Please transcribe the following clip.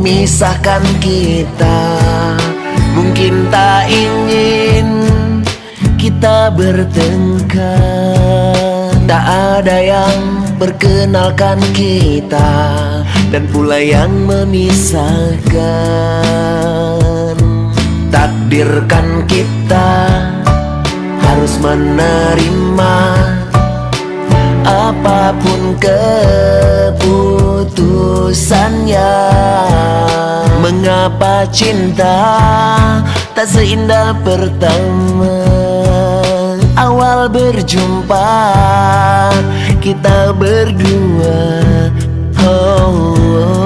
misahkan kita. Mungkin tak ingin kita bertengkar, tak ada yang perkenalkan kita dan pula yang memisahkan. Takdirkan kita harus menerima apapun keputusannya. Mengapa cinta tak seindah pertama awal berjumpa kita berdua? Oh, oh.